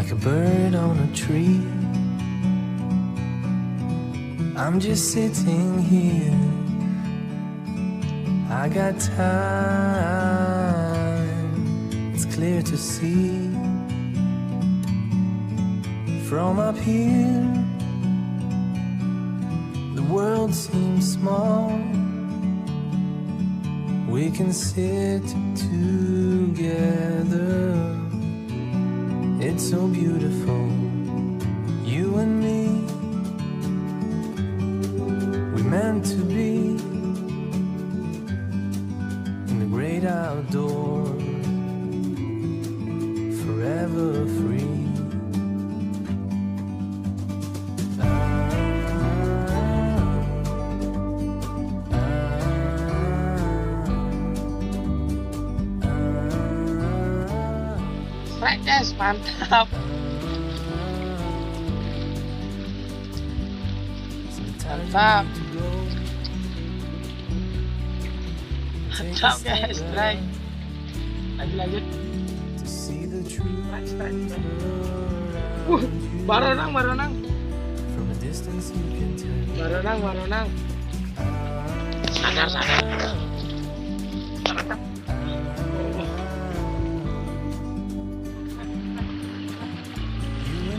like a bird on a tree. I'm just sitting here. I got time. It's clear to see from up here. The world seems small. We can sit together. It's so beautiful, you and me. We meant to be in the great outdoors, forever free. Guys, mantap. Mantap. Mantap guys, try. Lanjut. Strike. Baronang. Baronang. Sadar. Mantap.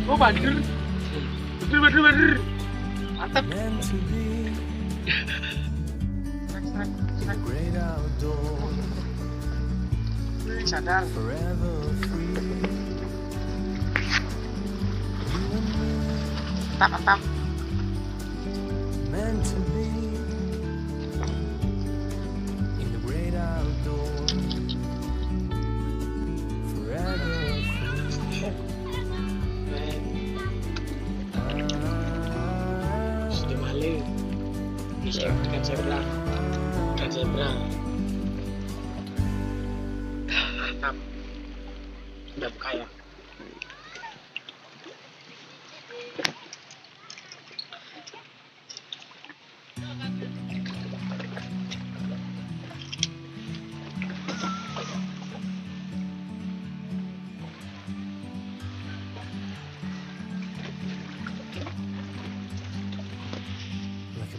Oh, bandur. Mantap. Sadar. Mantap. Sudah malu. Bisa ikan zebra. Mantap. Sudah buka ya.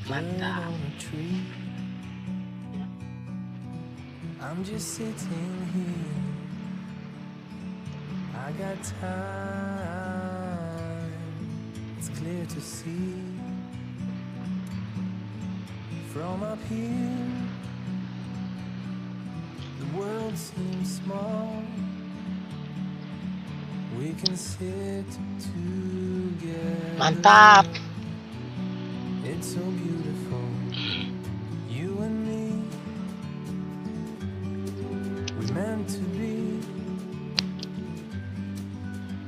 Mantap. I'm just sitting here. I got time. It's clear to see from up here. The world seems small. We can sit together. Mantap. It's so beautiful, you and me. We meant to be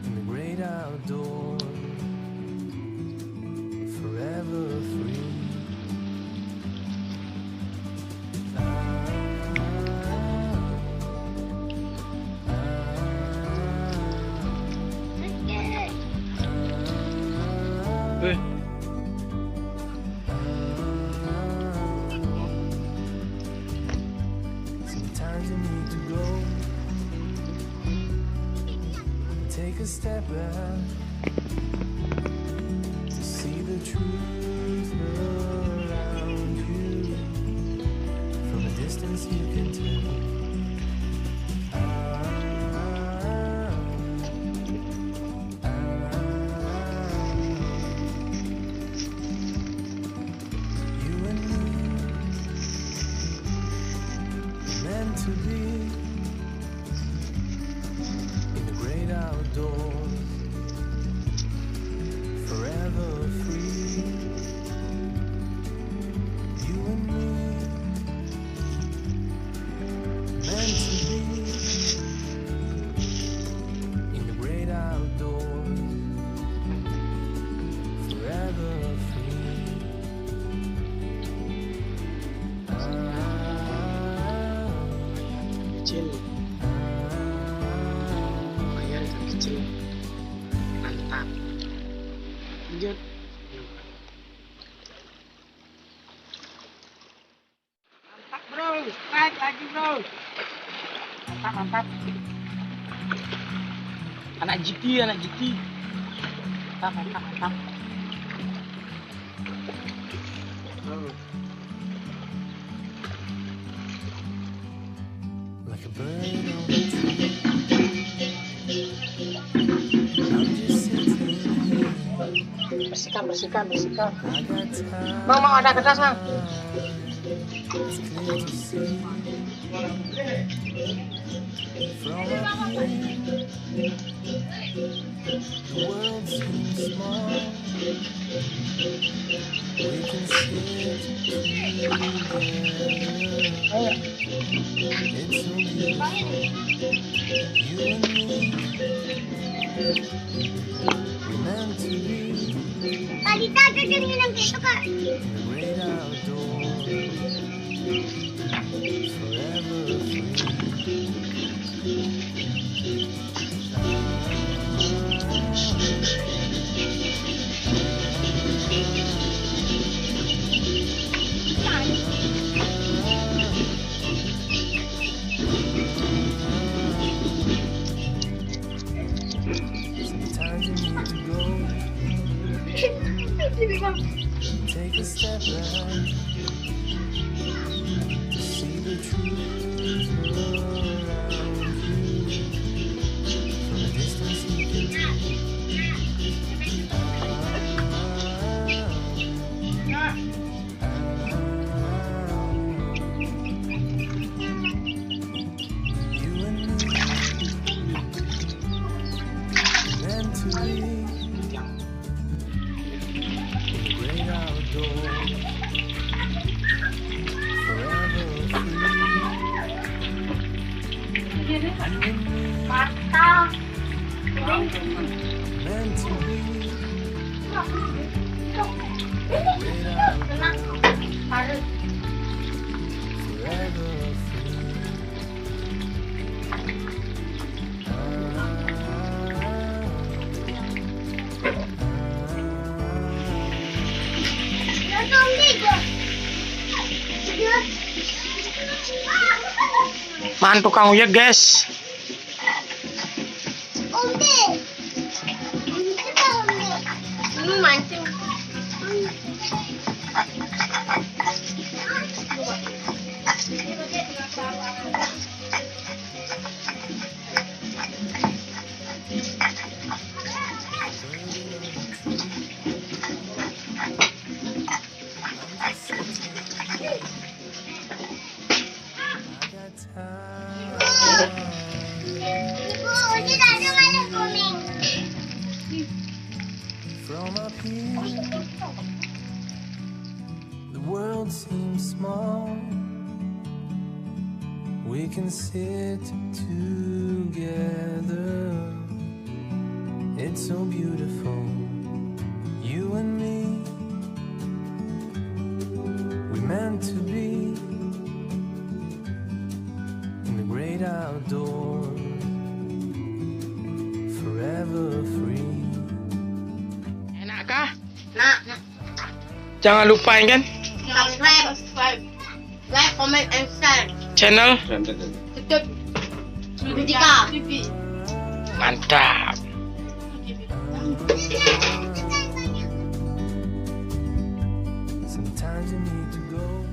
in the great outdoors, forever free. Sometimes you need to go, take a step back to see the truth around you. From a distance you can tell. You and me, meant to be in the great outdoors, forever free. You and me, meant to be in the great outdoors, forever free. Kecil. Bayar ikan kecil. Mantap. Lanjut. Mantap bro. Strike lagi bro. Mantap. Anak GT. Mantap. Like a bird on a tree. I'm just sitting here. Bersihkan. I got time. Bang, ada kertas, Bang. It's clear to see. From up here, the world seems small. We can sit together. It's so beautiful. You and me. We're meant to be Tadi kedengeran gitu kak. in the great outdoors. Forever free. Sometimes you need to go, take a step back to see the truth around you. From a distance you can You and me, meant to be in the great outdoors, forever free. You and me, Mantap. meant to be great outdoors, Harus. forever free. Nonton dito. Man, tukang uyag, guys. Umbi. Kita umbi. Mancing. I got time. Ibu, ini tadi mana kuning? From up here, the world seems small. We can sit together. It's so beautiful, you and me. We meant to be in the great outdoors, forever free. Enak kah? Nak. Jangan lupain kan Subscribe. Like, comment, and share. channel. Tutup. Tiga. Mantap. Sometimes you need to go.